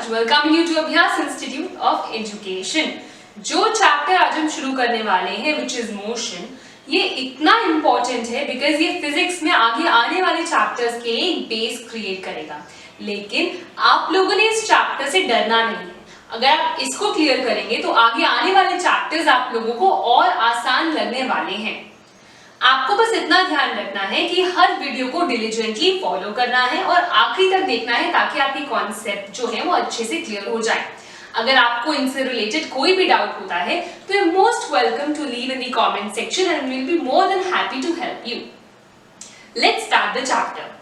Welcome you to अभ्यास institute of education. जो chapter आज हम शुरू करने वाले हैं विच इज मोशन, ये इतना इम्पोर्टेंट है बिकॉज ये फिजिक्स में आगे आने वाले चैप्टर्स के लिए एक बेस क्रिएट करेगा। लेकिन आप लोगों ने इस चैप्टर से डरना नहीं है। अगर आप इसको क्लियर करेंगे तो आगे आने वाले चैप्टर्स आप लोगों को और आसान लगने वाले हैं। आपको बस इतना ध्यान रखना है कि हर वीडियो को डिलीजेंटली फॉलो करना है और आखिरी तक देखना है ताकि आपकी कॉन्सेप्ट जो है वो अच्छे से क्लियर हो जाए। अगर आपको इनसे रिलेटेड कोई भी डाउट होता है तो you most welcome to leave in the comment section and we will be more than happy to help you. Let's start the chapter.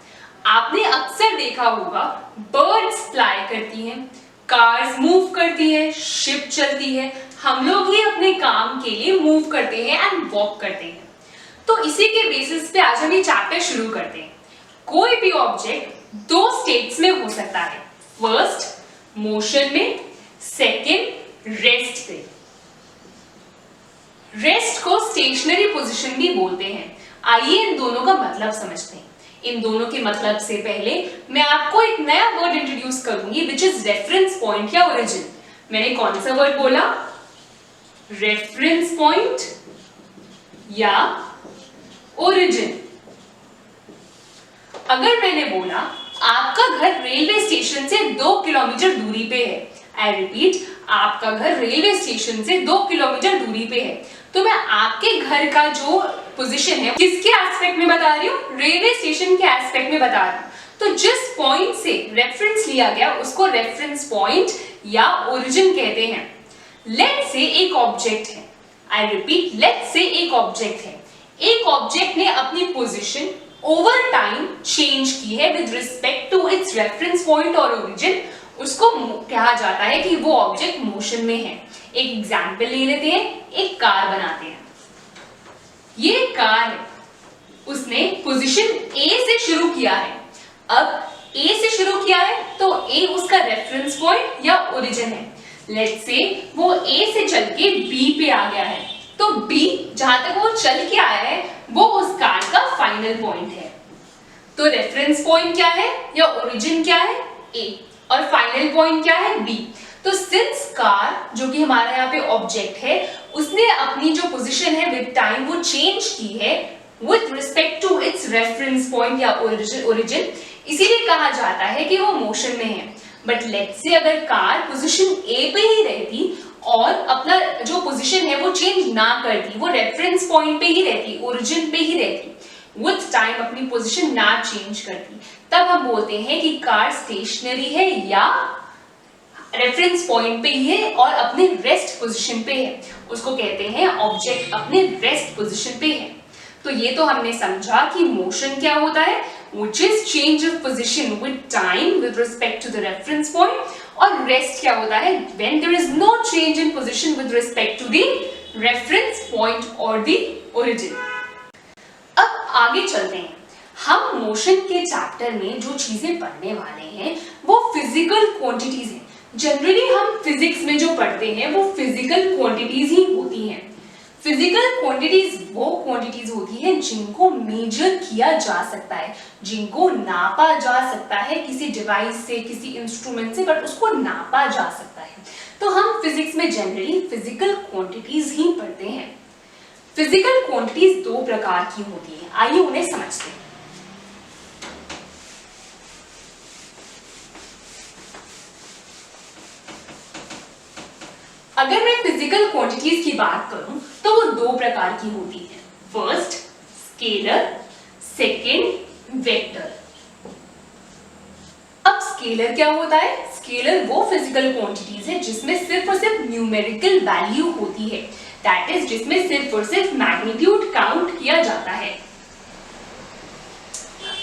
आपने अक्सर देखा होगा बर्ड्स फ्लाई करती हैं, कार्स मूव करती है, शिप चलती है, हम लोग ही अपने काम के लिए मूव करते हैं एंड वॉक करते हैं। तो इसी के बेसिस पे आज हम ये चैप्टर शुरू करते हैं। कोई भी ऑब्जेक्ट दो स्टेट्स में हो सकता है, फर्स्ट मोशन में, सेकंड रेस्ट पे। रेस्ट को स्टेशनरी पोजीशन भी बोलते हैं। आइए इन दोनों का मतलब समझते हैं। इन दोनों के मतलब से पहले मैं आपको एक नया वर्ड इंट्रोड्यूस करूंगी विच इज रेफरेंस पॉइंट या ओरिजिन। मैंने कौन सा वर्ड बोला? रेफरेंस पॉइंट या ओरिजिन। अगर मैंने बोला आपका घर रेलवे स्टेशन से 2 किलोमीटर दूरी पे है, आई रिपीट, आपका घर रेलवे स्टेशन से 2 किलोमीटर दूरी पे है, तो मैं आपके घर का जो पोजीशन है किसके एस्पेक्ट में बता रही हूँ? रेलवे स्टेशन के एस्पेक्ट में बता रही हूँ। तो जिस पॉइंट से रेफरेंस लिया गया उसको रेफरेंस पॉइंट या ओरिजिन कहते हैं। लेट्स से एक ऑब्जेक्ट है, आई रिपीट, लेट्स से एक ऑब्जेक्ट है। एक ऑब्जेक्ट ने अपनी पोजीशन ओवर टाइम चेंज की है with respect to its reference point और ओरिजिन। उसको कहा जाता है कि वो ऑब्जेक्ट मोशन में है। एक एग्जांपल ले लेते हैं, एक कार बनाते हैं। ये कार है, उसने पोजीशन ए से शुरू किया है। अब ए से शुरू किया है तो ए उसका रेफरेंस पॉइंट या ओरिजिन है। लेट्स से वो ए से चल के बी पे आ गया है, तो B जहां तक वो चल के आया है वो उस कार का फाइनल पॉइंट है। तो रेफरेंस पॉइंट क्या है या ओरिजिन क्या है? A, और फाइनल पॉइंट क्या है? B। तो सिंस कार जो कि हमारा यहाँ पे ऑब्जेक्ट है, उसने अपनी जो पोजीशन है विद टाइम वो चेंज की है with respect to its reference point या ओरिजिन, इसीलिए कहा जाता है कि वो मोशन में है। बट लेट्स से अगर कार पोजीशन A पे ही रहती और अपना जो पोजीशन है वो चेंज ना करती, वो रेफरेंस पॉइंट पे ही रहती, ओरिजिन पे ही रहती, विद टाइम अपनी पोजीशन ना चेंज करती, तब हम बोलते हैं कि कार स्टेशनरी है या रेफरेंस पॉइंट पे ही है और अपने रेस्ट पोजीशन पे है। उसको कहते हैं ऑब्जेक्ट अपने रेस्ट पोजीशन पे है। तो ये तो हमने समझा कि मोशन क्या होता है, which is change of position with time with respect to the reference point, और रेस्ट क्या होता है, when there is no change in position with respect to the reference point or the origin। अब आगे चलते हैं। हम मोशन के चैप्टर में जो चीजें पढ़ने वाले हैं वो फिजिकल क्वांटिटीज हैं। जनरली हम फिजिक्स में जो पढ़ते हैं वो फिजिकल क्वांटिटीज ही होती हैं। फिजिकल क्वांटिटीज वो क्वांटिटीज होती हैं जिनको मेजर किया जा सकता है, जिनको नापा जा सकता है किसी डिवाइस से, किसी इंस्ट्रूमेंट से, बट उसको नापा जा सकता है। तो हम फिजिक्स में जनरली फिजिकल क्वांटिटीज ही पढ़ते हैं। फिजिकल क्वांटिटीज दो प्रकार की होती हैं, आइए उन्हें समझते हैं। अगर मैं फिजिकल क्वांटिटीज की बात करूं तो वो दो प्रकार की होती है, फर्स्ट स्केलर, सेकंड वेक्टर। अब स्केलर क्या होता है? स्केलर वो फिजिकल क्वांटिटीज है जिसमें सिर्फ और सिर्फ न्यूमेरिकल वैल्यू होती है, दैट इज जिसमें सिर्फ और सिर्फ मैग्नीट्यूड काउंट किया जाता है।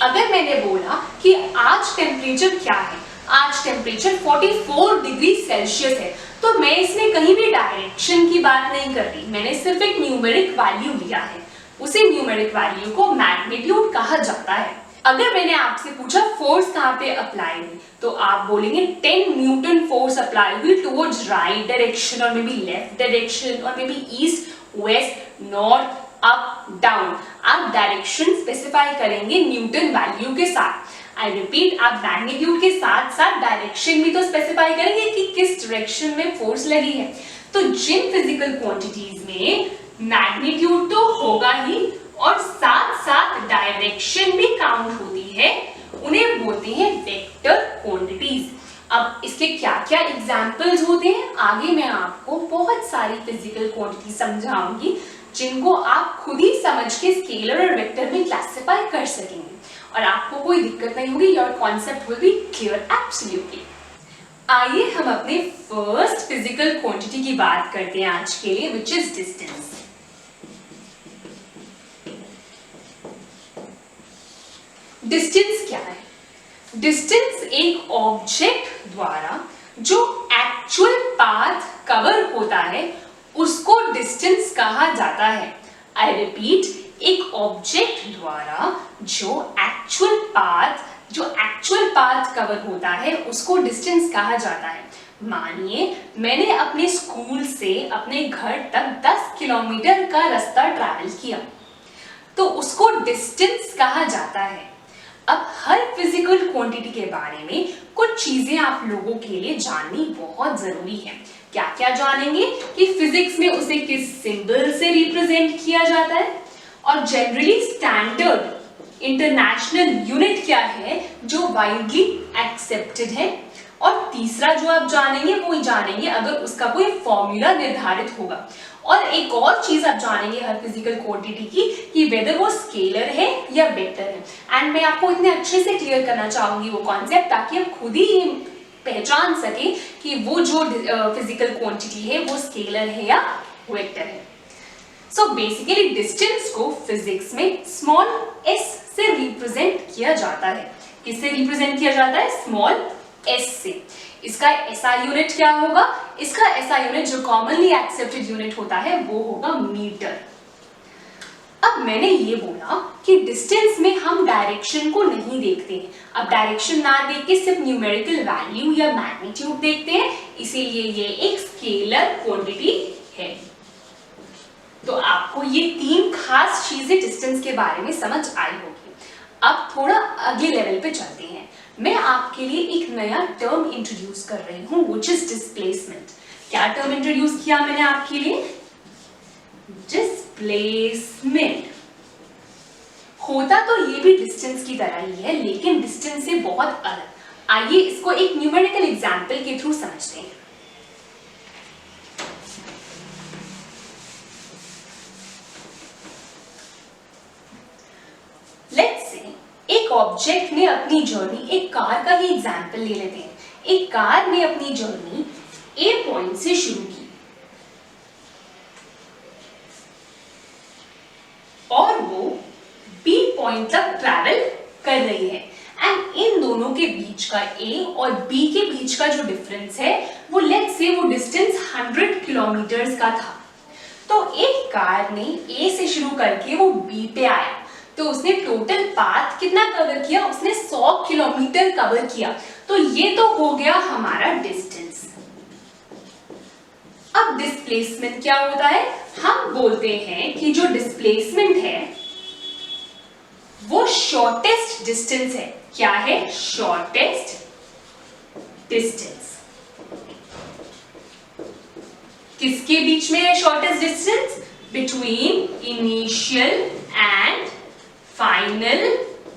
अगर मैंने बोला कि आज टेम्परेचर क्या है, आज टेम्परेचर 44 डिग्री सेल्सियस है, तो मैं इसमें कहीं भी डायरेक्शन की बात नहीं कर रही, मैंने सिर्फ एक न्यूमेरिक वैल्यू लिया है। उसे न्यूमेरिक वैल्यू को मैग्नीट्यूड कहा जाता है। अगर मैंने आपसे पूछा फोर्स कहाँ पे अप्लाई हुई, तो आप बोलेंगे 10 न्यूटन फोर्स अप्लाई हुई टुवर्ड्स राइट डायरेक्शन और मे बी लेफ्ट डायरेक्शन और may be east, west, north, up, down. आप डायरेक्शन स्पेसिफाई करेंगे न्यूटन वैल्यू के साथ। आई रिपीट, आप मैग्नीट्यूड के साथ साथ डायरेक्शन भी तो स्पेसिफाई करेंगे कि किस डायरेक्शन में फोर्स लगी है। तो जिन फिजिकल क्वांटिटीज में मैग्नीट्यूड तो होगा ही और साथ साथ डायरेक्शन भी काउंट होती है, उन्हें बोलते हैं वेक्टर क्वांटिटीज। अब इसके क्या क्या एग्जाम्पल्स होते हैं, आगे मैं आपको बहुत सारी फिजिकल क्वांटिटी समझाऊंगी जिनको आप खुद ही समझ के स्केलर और वेक्टर में क्लासिफाई कर सकेंगे और आपको कोई दिक्कत नहीं होगी। Your concept will be clear absolutely. आइए हम अपने फर्स्ट फिजिकल क्वांटिटी की बात करते हैं आज के लिए, विच इज डिस्टेंस। डिस्टेंस क्या है? डिस्टेंस एक ऑब्जेक्ट द्वारा जो एक्चुअल पाथ कवर होता है उसको डिस्टेंस कहा जाता है। आई रिपीट, एक ऑब्जेक्ट द्वारा जो एक्चुअल पाथ कवर होता है उसको डिस्टेंस कहा जाता है। मानिए मैंने अपने स्कूल से अपने घर तक 10 किलोमीटर का रास्ता ट्रैवल किया, तो उसको डिस्टेंस कहा जाता है। अब हर फिजिकल क्वांटिटी के बारे में कुछ चीजें आप लोगों के लिए जाननी बहुत जरूरी है। क्या क्या जानेंगे कि फिजिक्स में उसे किस सिंबल से रिप्रेजेंट किया जाता है और जनरली स्टैंडर्ड इंटरनेशनल यूनिट क्या है जो वाइडली एक्सेप्टेड है, और तीसरा जो आप जानेंगे वो जानेंगे अगर उसका कोई फॉर्मूला निर्धारित होगा। और एक और चीज आप जानेंगे हर फिजिकल क्वांटिटी की कि वेदर वो स्केलर है या वेक्टर है। एंड मैं आपको इतने अच्छे से क्लियर करना चाहूंगी वो कॉन्सेप्ट ताकि आप खुद ही पहचान सके कि वो जो फिजिकल क्वांटिटी है वो स्केलर है या वेक्टर है। सो बेसिकली डिस्टेंस को फिजिक्स में स्मॉल s से रिप्रेजेंट किया जाता है। किससे रिप्रेजेंट किया जाता है? स्मॉल s से। इसका SI यूनिट क्या होगा? इसका SI यूनिट जो कॉमनली एक्सेप्टेड यूनिट होता है वो होगा मीटर। अब मैंने ये बोला कि डिस्टेंस में हम डायरेक्शन को नहीं देखते हैं। अब डायरेक्शन ना देख के सिर्फ न्यूमेरिकल वैल्यू या मैग्नीट्यूड देखते हैं, इसीलिए ये एक स्केलर क्वांटिटी है। तो आपको ये तीन खास चीजें डिस्टेंस के बारे में समझ आई होगी। अब थोड़ा अगले लेवल पे चलते हैं। मैं आपके लिए एक नया टर्म इंट्रोड्यूस कर रही हूँ व्हिच इज डिस्प्लेसमेंट। क्या टर्म इंट्रोड्यूस किया मैंने आपके लिए? डिस्प्लेसमेंट। होता तो ये भी डिस्टेंस की तरह ही है लेकिन डिस्टेंस से बहुत अलग। आइए इसको एक न्यूमेरिकल एग्जांपल के थ्रू समझते हैं। लेट्स से एक ऑब्जेक्ट ने अपनी जर्नी, एक कार का ही एग्जांपल ले लेते हैं। एक कार ने अपनी जर्नी ए पॉइंट से शुरू की और वो बी पॉइंट तक ट्रैवल कर रही है एंड इन दोनों के बीच का ए और बी के बीच का जो डिफरेंस है वो लेट्स से वो डिस्टेंस 100 किलोमीटर्स का था। तो एक कार ने ए से शुरू करके वो बी पे आया तो उसने टोटल पाथ कितना कवर किया? उसने 100 किलोमीटर कवर किया। तो ये तो हो गया हमारा डिस्टेंस। अब डिस्प्लेसमेंट क्या होता है? हम बोलते हैं कि जो डिस्प्लेसमेंट है वो शॉर्टेस्ट डिस्टेंस है। क्या है? Shortest distance. किसके बीच में है shortest distance? Between initial and final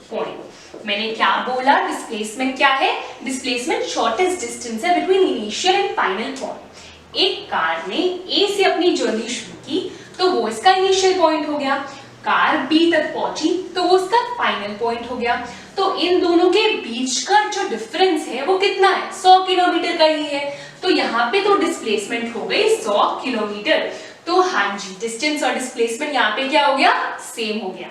point. मैंने क्या बोला? डिस्प्लेसमेंट क्या है? डिस्प्लेसमेंट शॉर्टेस्ट डिस्टेंस है between initial and final point. एक कार ने ए से अपनी जर्नी शुरू की तो वो इसका इनिशियल पॉइंट हो गया। कार बी तक पहुंची तो वो उसका फाइनल पॉइंट हो गया। तो इन दोनों के बीच का जो डिफरेंस है वो कितना है? 100 किलोमीटर का ही है। तो यहाँ पे तो डिस्प्लेसमेंट हो गई 100 किलोमीटर। तो हाँ जी, डिस्टेंस और डिस्प्लेसमेंट यहाँ पे क्या हो गया? सेम हो गया।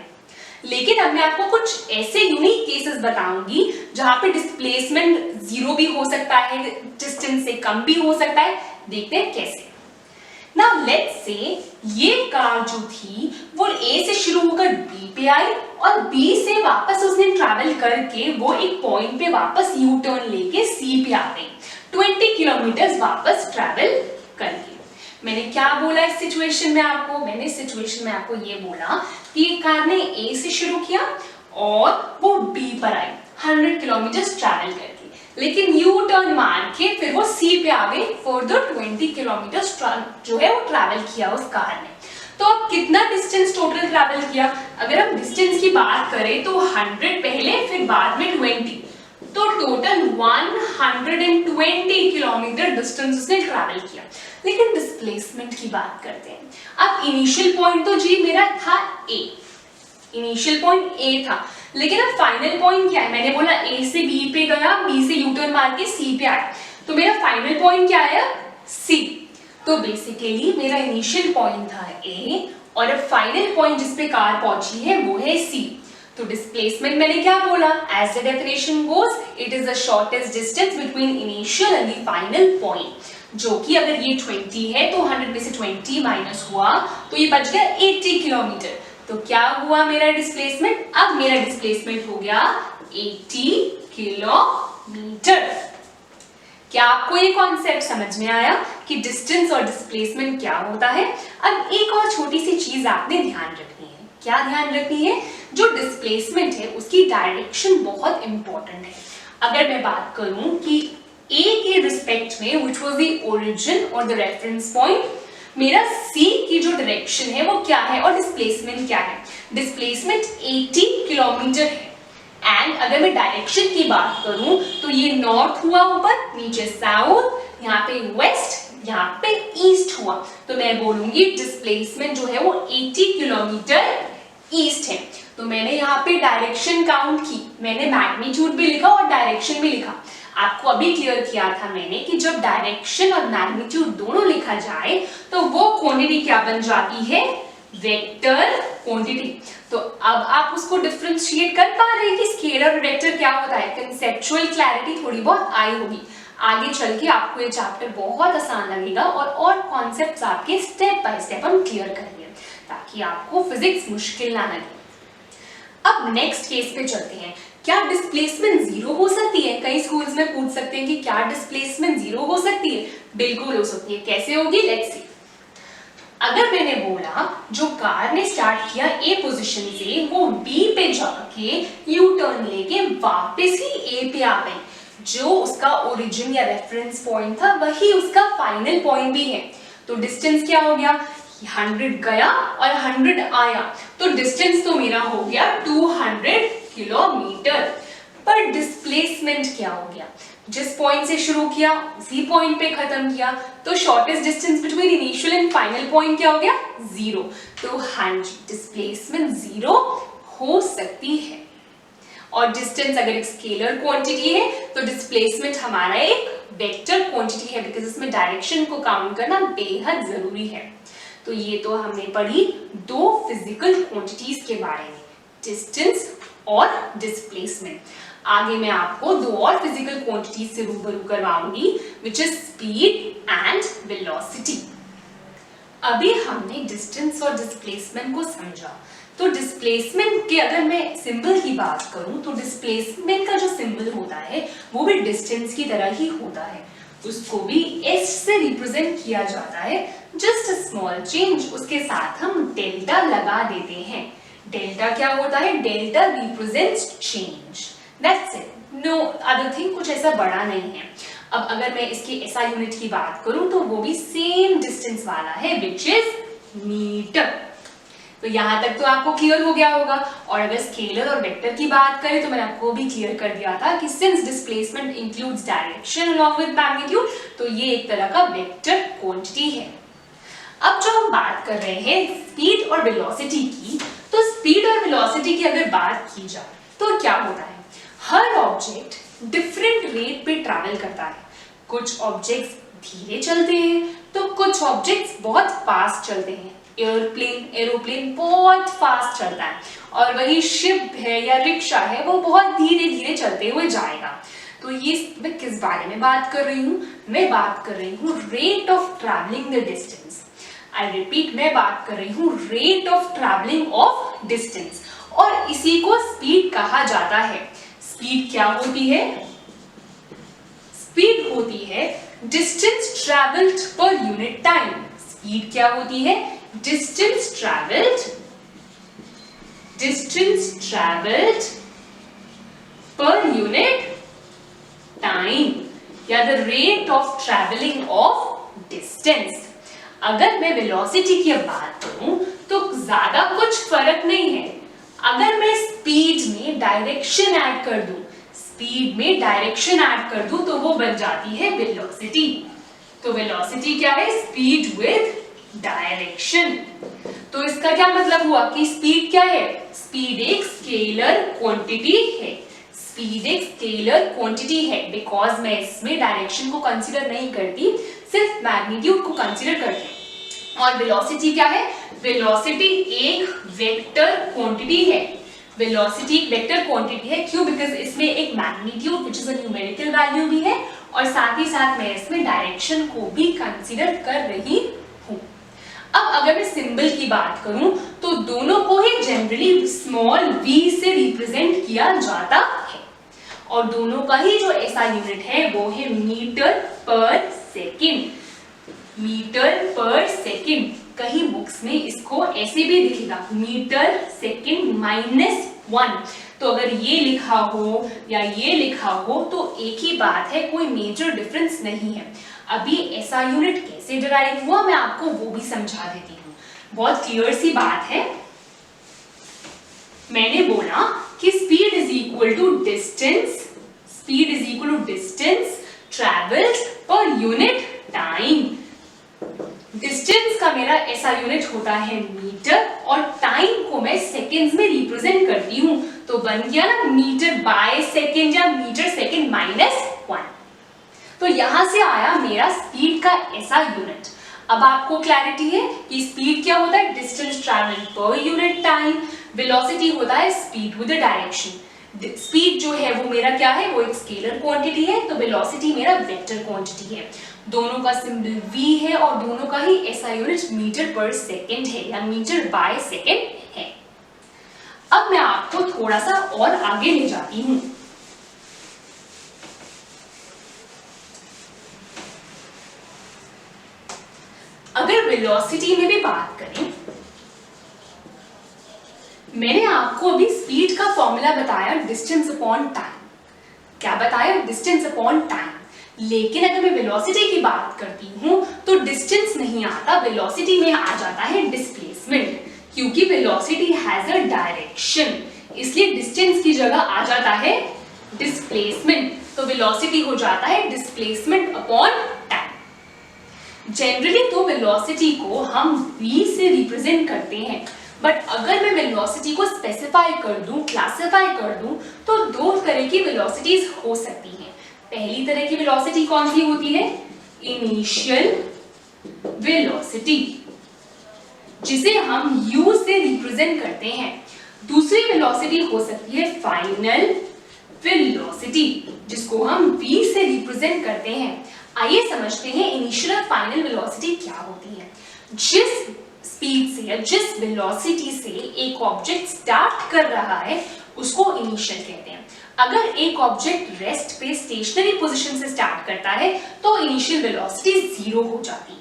लेकिन अब मैं आपको कुछ ऐसे यूनिक केसेस बताऊंगी जहां पे डिस्प्लेसमेंट 0 भी हो सकता है, डिस्टेंस से कम भी हो सकता है। देखते हैं कैसे। नाउ लेट्स से ये कार जो थी वो ए से शुरू होकर बी पे आई और बी से वापस उसने ट्रैवल करके वो एक पॉइंट पे वापस यू टर्न लेके सी पे आ गई 20 किलोमीटर वापस ट्रैवल करके। मैंने क्या बोला इस सिचुएशन में आपको? मैंने इस सिचुएशन में आपको ये बोला कि कार ने ए से शुरू किया और वो बी पर आई 100 किलोमीटर ट्रैवल करके, लेकिन यू टर्न मार के फिर वो सी पे आ गई, फर्दर 20 किलोमीटर जो है वो ट्रैवल किया उस कार ने। तो अब कितना डिस्टेंस टोटल ट्रैवल किया? अगर हम डिस्टेंस की बात करें तो 100 पहले, फिर बाद में 20, तो टोटल 120 किलोमीटर डिस्टेंस उसने ट्रैवल किया। लेकिन डिस्प्लेसमेंट की बात करते हैं। अब इनिशियल पॉइंट तो जी मेरा था ए, इनिशियल पॉइंट ए था, लेकिन अब फाइनल पॉइंट क्या है? मैंने बोला ए से बी पे गया, बी से यू टर्न मार के सी पे आया, तो मेरा फाइनल पॉइंट क्या आया? सी। तो बेसिकली मेरा इनिशियल पॉइंट था ए और अब फाइनल पॉइंट जिस पे कार पहुंची है वो है सी। तो डिस्प्लेसमेंट मैंने क्या बोला? As the definition goes, it is the shortest distance between initial and the final point, जो कि अगर ये 20 है तो 100 में से 20 माइनस हुआ तो ये बच गया 80 किलोमीटर। तो क्या हुआ मेरा डिस्प्लेसमेंट? अब मेरा डिस्प्लेसमेंट हो गया 80 किलोमीटर। क्या आपको ये कॉन्सेप्ट समझ में आया कि डिस्टेंस और डिस्प्लेसमेंट क्या होता है? अब एक और छोटी सी चीज आपने ध्यान रखनी है। क्या ध्यान रखनी है? जो डिस्प्लेसमेंट है उसकी डायरेक्शन बहुत इंपॉर्टेंट है। अगर मैं बात करूं कि ए के रिस्पेक्ट में व्हिच वाज द ओरिजिन और द रेफरेंस पॉइंट, मेरा सी की जो डायरेक्शन है वो क्या है और डिस्प्लेसमेंट क्या है? डिस्प्लेसमेंट 80 किलोमीटर है। एंड अगर मैं डायरेक्शन की बात करूं तो ये नॉर्थ हुआ ऊपर, नीचे साउथ, यहाँ पे वेस्ट, यहाँ पे ईस्ट हुआ, तो मैं बोलूंगी डिस्प्लेसमेंट जो है वो 80 किलोमीटर ईस्ट है। तो मैंने यहाँ पे डायरेक्शन काउंट की, मैंने मैग्नीट्यूड भी लिखा और डायरेक्शन भी लिखा। आपको अभी क्लियर किया था मैंने कि जब डायरेक्शन और मैग्नीट्यूड दोनों लिखा जाए तो वो क्वांटिटी क्या बन जाती है? Vector quantity. तो अब आप उसको डिफरेंशिएट कर पा रहे हैं कि स्केलर और वेक्टर क्या होता है? कंसेप्चुअल क्लैरिटी थोड़ी बहुत आई होगी। आगे चल के आपको ये चैप्टर बहुत आसान लगेगा और कॉन्सेप्ट्स आपके स्टेप बाय स्टेप हम क्लियर करेंगे ताकि आपको फिजिक्स मुश्किल ना लगे। अब नेक्स्ट केस पे चलते हैं। क्या डिस्प्लेसमेंट जीरो हो सकती है? कई स्कूल्स में पूछ सकते हैं कि क्या डिस्प्लेसमेंट जीरो हो सकती है? बिल्कुल हो सकती है। कैसे होगी? Let's see. अगर मैंने बोला जो कार ने स्टार्ट किया ए पोजीशन से वो बी पे जाके यू टर्न लेके वापस ही ए पे आ गई, जो उसका ओरिजिन या रेफरेंस पॉइंट था वही उसका फाइनल पॉइंट भी है। तो डिस्टेंस क्या हो गया? 100 गया और 100 आया, तो डिस्टेंस तो मेरा हो गया 200 किलोमीटर। पर डिस्प्लेसमेंट क्या हो गया? जिस पॉइंट से शुरू किया उसी पॉइंट पे खत्म किया, तो shortest distance between initial and final point क्या हो गया? 0। तो हाँ जी, डिस्प्लेसमेंट 0 हो सकती है। और डिस्टेंस अगर एक स्केलर क्वांटिटी है तो डिस्प्लेसमेंट हमारा एक वेक्टर क्वांटिटी है, बिकॉज इसमें डायरेक्शन को काउंट करना बेहद जरूरी है। तो ये तो हमने पढ़ी दो फिजिकल क्वांटिटीज के बारे में, डिस्टेंस और डिस्प्लेसमेंट। आगे मैं आपको दो और फिजिकल क्वांटिटीज से रूबरू करवाऊंगी, which is speed and velocity. अभी हमने डिस्टेंस और डिस्प्लेसमेंट को समझा। तो डिस्प्लेसमेंट के अगर मैं सिंबल की बात करूं तो डिस्प्लेसमेंट का जो सिंबल होता है वो भी डिस्टेंस की तरह ही होता है, उसको भी एस से रिप्रेजेंट किया जाता है। जस्ट अ स्मॉल चेंज, उसके साथ हम डेल्टा लगा देते हैं। डेल्टा क्या होता है? Delta represents change, that's it, no other thing, कुछ ऐसा बड़ा नहीं है। अब अगर मैं इसकी एसआई यूनिट की बात करूं तो वो भी सेम डिस्टेंस वाला है, विच इज मीटर। तो यहां तक तो आपको क्लियर हो गया होगा। और अगर स्केलर और वेक्टर की बात करें तो मैंने आपको भी क्लियर कर दिया था कि since displacement includes direction along with magnitude, तो ये एक तरह का वेक्टर क्वांटिटी है। अब जो हम बात कर रहे हैं स्पीड और वेलोसिटी की, तो स्पीड और वेलोसिटी की अगर बात की जाए तो क्या होता है? हर ऑब्जेक्ट डिफरेंट रेट पे ट्रैवल करता है। कुछ ऑब्जेक्ट्स धीरे चलते हैं तो कुछ ऑब्जेक्ट्स बहुत फास्ट चलते हैं। एरोप्लेन बहुत फास्ट चलता है और वही शिप है या रिक्शा है वो बहुत धीरे धीरे चलते हुए जाएगा। तो ये मैं किस बारे में बात कर रही हूँ? मैं बात कर रही हूँ rate of travelling the distance. I repeat, मैं बात कर रही हूँ rate of travelling of distance, और इसी को स्पीड कहा जाता है। स्पीड क्या होती है? स्पीड होती है distance travelled per unit time. Speed क्या होती है? Distance travelled per unit time या the rate of travelling of distance. अगर मैं वेलोसिटी की बात करूं तो ज्यादा कुछ फर्क नहीं है। अगर मैं स्पीड में डायरेक्शन ऐड कर दूं, तो वो बन जाती है वेलोसिटी। तो वेलोसिटी क्या है? Speed with direction. तो इसका क्या मतलब हुआ कि स्पीड क्या है? स्पीड एक स्केलर क्वांटिटी है, बिकॉज मैं इसमें डायरेक्शन को कंसीडर नहीं करती, सिर्फ मैग्नीट्यूड को कंसीडर करती हूँ। और वेलोसिटी क्या है? वेलोसिटी एक वेक्टर क्वांटिटी है। क्यों? बिकॉज इसमें एक magnitude which is a numerical value भी है, और साथ ही साथ मैं इसमें डायरेक्शन को भी कंसीडर कर रही हूँ। अब अगर मैं सिंबल की बात करूं तो दोनों को ही जनरली स्मॉल v से रिप्रेजेंट किया जाता है, और दोनों का ही जो ऐसा यूनिट है वो है मीटर पर सेकेंड। कहीं बुक्स में इसको ऐसे भी दिखेगा, मीटर सेकेंड -1। तो अगर ये लिखा हो या ये लिखा हो तो एक ही बात है, कोई मेजर डिफरेंस नहीं है। अभी ऐसा यूनिट कैसे डिराइव हुआ मैं आपको वो भी समझा देती हूँ। बहुत क्लियर सी बात है। मैंने बोला कि speed is equal to distance travelled per unit time. Distance का मेरा ऐसा यूनिट होता है मीटर, और टाइम को मैं सेकेंड्स में रिप्रेजेंट करती हूँ, तो बन गया ना मीटर बाय सेकेंड या मीटर सेकेंड -1। तो यहां से आया मेरा स्पीड का ऐसा यूनिट। अब आपको क्लैरिटी है कि स्पीड क्या होता है? Distance travelled per unit time. Velocity होता है स्पीड विद डायरेक्शन। स्पीड जो है वो मेरा क्या है? वो एक स्केलर क्वांटिटी है, तो वेलोसिटी मेरा वेक्टर क्वांटिटी है। दोनों का सिंबल v है और दोनों का ही ऐसा यूनिट मीटर पर सेकेंड है या मीटर बाय सेकेंड है। अब मैं आपको थोड़ा सा और आगे ले जाती हूं। अगर वेलोसिटी में भी बात करें, मैंने आपको अभी स्पीड का फॉर्मूला बताया डिस्टेंस अपॉन टाइम। क्या बताया? Distance upon time. लेकिन अगर मैं वेलोसिटी की बात करती हूं तो डिस्टेंस नहीं आता, वेलोसिटी में आ जाता है डिस्प्लेसमेंट, क्योंकि वेलोसिटी हैज अ डायरेक्शन, इसलिए डिस्टेंस की जगह आ जाता है डिस्प्लेसमेंट। तो वेलोसिटी हो जाता है डिस्प्लेसमेंट अपॉन टाइम। जनरली तो वेलोसिटी को हम v से रिप्रेजेंट करते हैं, बट अगर मैं वेलोसिटी को स्पेसिफाई कर दूं, क्लासिफाई कर दूं, तो दो तरह की वेलोसिटीज हो सकती हैं। पहली तरह की वेलोसिटी कौन सी होती है? इनिशियल वेलोसिटी, जिसे हम u से रिप्रेजेंट करते हैं। दूसरी वेलोसिटी हो सकती है फाइनल वेलोसिटी, जिसको हम v से रिप्रेजेंट करते हैं। आइए समझते हैं इनिशियल और फाइनल वेलोसिटी क्या होती है। जिस स्पीड से या जिस वेलोसिटी से एक ऑब्जेक्ट स्टार्ट कर रहा है उसको इनिशियल कहते हैं। अगर एक ऑब्जेक्ट रेस्ट पे स्टेशनरी पोजीशन से स्टार्ट करता है तो इनिशियल वेलोसिटी 0 हो जाती है।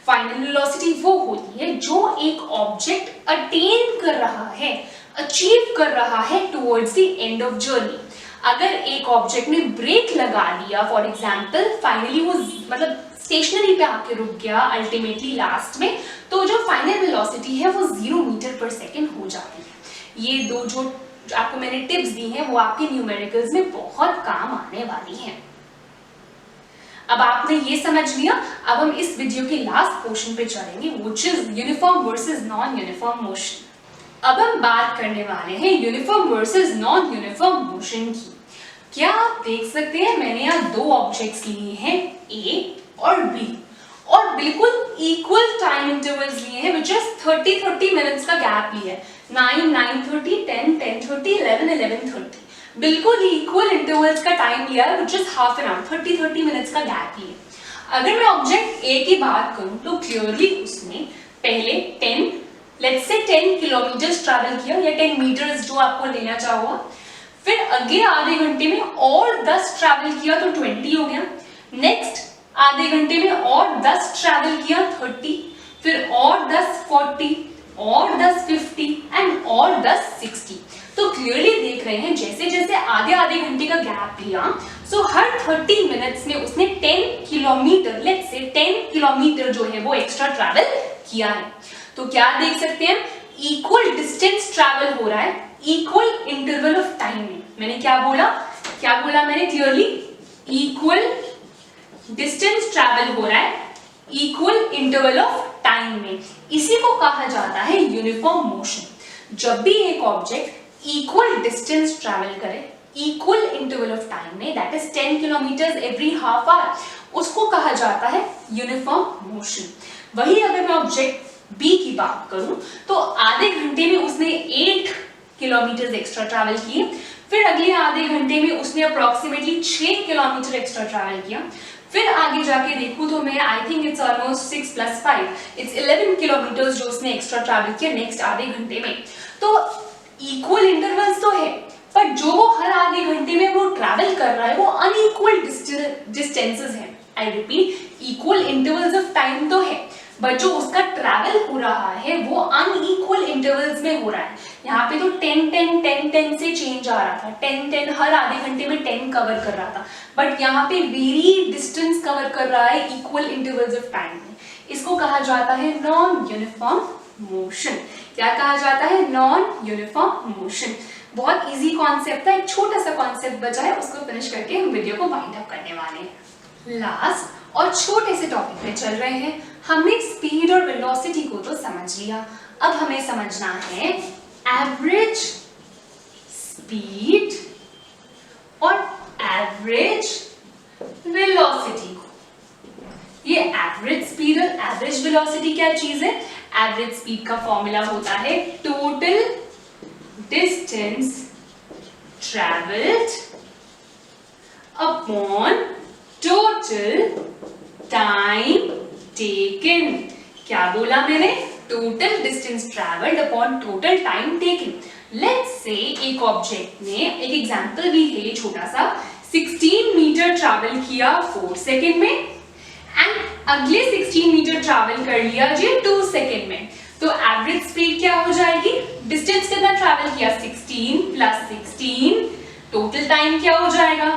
फाइनल वेलोसिटी वो होती है जो एक ऑब्जेक्ट अटेन कर रहा है, अचीव कर रहा है towards the end of journey. अगर एक ऑब्जेक्ट ने ब्रेक लगा दिया फॉर एग्जांपल, फाइनली वो मतलब स्टेशनरी पे आके रुक गया अल्टीमेटली लास्ट में, तो जो फाइनल वेलोसिटी है वो 0 मीटर पर सेकेंड हो जाती है। ये दो जो आपको मैंने टिप्स दी हैं वो आपके न्यूमेरिकल्स में बहुत काम आने वाली हैं। अब आपने ये समझ लिया। अब हम इस वीडियो के लास्ट पोर्शन पे चलेंगे, which is uniform versus non uniform motion. अब हम बात करने वाले हैं uniform versus non uniform motion की। क्या आप देख सकते हैं मैंने यहाँ दो ऑब्जेक्ट्स लिए हैं ए और बी, और बिल्कुल इक्वल टाइम इंटरवल्स लिए हैं, विच इज 30 मिनट्स का गैप लिया है। 9, 9:30, 10, 10:30, 11, 11:30, बिल्कुल इक्वल इंटरवल्स का टाइम लिया है, which is half an hour, 30 minutes का गैप लिया। अगर मैं ऑब्जेक्ट ए की बात करूं तो क्लियरली उसने पहले 10 किलोमीटर ट्रैवल किया या 10 मीटर्स जो आपको लेना चाहोगा, फिर अगले आधे घंटे में और 10 ट्रैवल किया तो 20 हो गया। नेक्स्ट आधे घंटे में और 10 ट्रैवल किया 30, फिर और 10 40, और 10 50 एंड और 10 60। तो क्लियरली देख देख रहे हैं जैसे जैसे आधे आधे घंटे का गैप लिया, सो हर 30 मिनट्स में उसने 10 किलोमीटर, लेट्स से 10 किलोमीटर जो है वो एक्स्ट्रा ट्रैवल किया है। तो क्या देख सकते हैं, इक्वल डिस्टेंस ट्रैवल हो रहा है इक्वल इंटरवल ऑफ टाइम में। मैंने क्या बोला मैंने क्लियरली, इक्वल डिस्टेंस ट्रैवल हो रहा है इक्वल इंटरवल ऑफ टाइम में। इसी को कहा जाता है यूनिफॉर्म मोशन। जब भी एक ऑब्जेक्ट इक्वल डिस्टेंस ट्रैवल करे इक्वल इंटरवल ऑफ टाइम में, that is 10 kilometre every half hour, उसको कहा जाता है यूनिफॉर्म मोशन। वही अगर मैं ऑब्जेक्ट बी की बात करूं तो आधे घंटे में उसने 8 किलोमीटर एक्स्ट्रा ट्रैवल किए, फिर अगले आधे घंटे में उसने अप्रोक्सीमेटली 6 किलोमीटर एक्स्ट्रा ट्रैवल किया, फिर आगे जाके देखूं तो मैं I think it's almost 6 + 5 it's 11 kilometre जो उसने एक्स्ट्रा ट्रैवल किया नेक्स्ट आधे घंटे में। तो इक्वल इंटरवल्स तो है, पर जो वो हर आधे घंटे में वो ट्रैवल कर रहा है वो अनइक्वल डिस्टेंसेस है। I repeat, equal intervals of time तो है, बट जो उसका ट्रैवल हो रहा है वो अनइक्वल इंटरवल्स में हो रहा है। यहाँ पे तो 10 से चेंज आ रहा था, 10 हर आधे घंटे में 10 कवर कर रहा था, बट यहाँ पे वेरी डिस्टेंस कवर कर रहा है इक्वल इंटरवल्स ऑफ टाइम में। इसको कहा जाता है नॉन यूनिफॉर्म मोशन। क्या कहा जाता है? Non uniform motion. बहुत इजी कॉन्सेप्ट था, एक छोटा सा कॉन्सेप्ट बचा है, उसको फिनिश करके हम वीडियो को वाइंड अप करने वाले हैं। लास्ट और छोटे से टॉपिक पे चल रहे हैं। हमने स्पीड और वेलोसिटी को तो समझ लिया, अब हमें समझना है एवरेज स्पीड और एवरेज वेलोसिटी को। ये एवरेज स्पीड और एवरेज वेलोसिटी क्या चीज है? एवरेज स्पीड का फॉर्मूला होता है total distance travelled upon total time taken. क्या बोला मैंने? Total distance travelled upon total time taken. Let's say एक ऑब्जेक्ट ने, एक एग्जांपल भी है छोटा सा, 16 मीटर ट्रैवल किया 4 सेकेंड में एंड अगले 16 मीटर ट्रैवल कर लिया जी 2 सेकेंड में। तो एवरेज स्पीड क्या हो जाएगी? डिस्टेंस कितना ट्रैवल किया? 16 + 16। टोटल टाइम क्या हो जाएगा?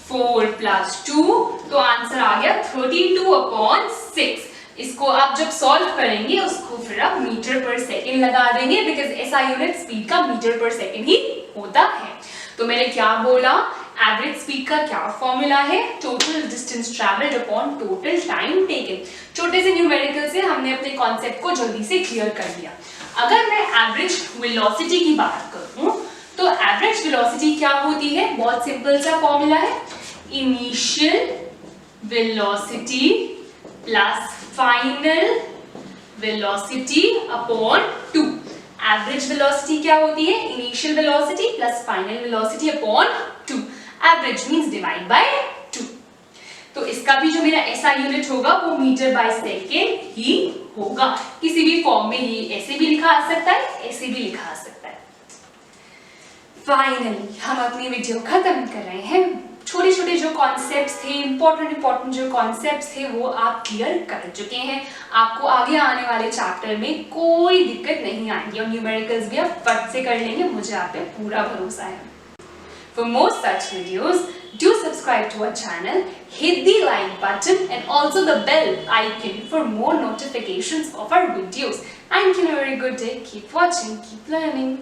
4 + 2। तो आंसर आ गया 32/6। इसको आप जब सॉल्व करेंगे उसको फिर आप मीटर पर सेकेंड लगा देंगे, बिकॉज ऐसा यूनिट स्पीड का मीटर पर सेकेंड ही होता है। तो मैंने क्या बोला? एवरेज स्पीड का क्या फॉर्मूला है? Total distance travelled upon total time taken. छोटे से न्यूमेरिकल से हमने अपने कॉन्सेप्ट को जल्दी से क्लियर कर लिया। अगर मैं एवरेज वेलोसिटी की बात करूं तो एवरेज वेलोसिटी क्या होती है? बहुत सिंपल सा फॉर्मूला है, initial velocity plus final velocity upon 2। Average velocity क्या होती है? Initial velocity plus final velocity upon 2। Average means divide by 2। तो इसका भी जो मेरा ऐसा यूनिट होगा वो मीटर बाय सेकेंड ही होगा। किसी भी फॉर्म में ये ऐसे भी लिखा आ सकता है, ऐसे भी लिखा आ सकता है। फाइनली हम अपनी वीडियो खत्म कर रहे हैं। छोटे छोटे जो कॉन्सेप्ट्स थे, इंपॉर्टेंट जो कॉन्सेप्ट्स थे वो आप क्लियर कर चुके हैं। आपको आगे आने वाले चैप्टर में कोई दिक्कत नहीं आएगी और न्यूमेरिकल्स भी आप फट से कर लेंगे, मुझे आप पे पूरा भरोसा है। For more such videos, do subscribe to our channel, hit the like button and also the bell icon for more notifications of our videos. And have a very good day. Keep watching, keep learning.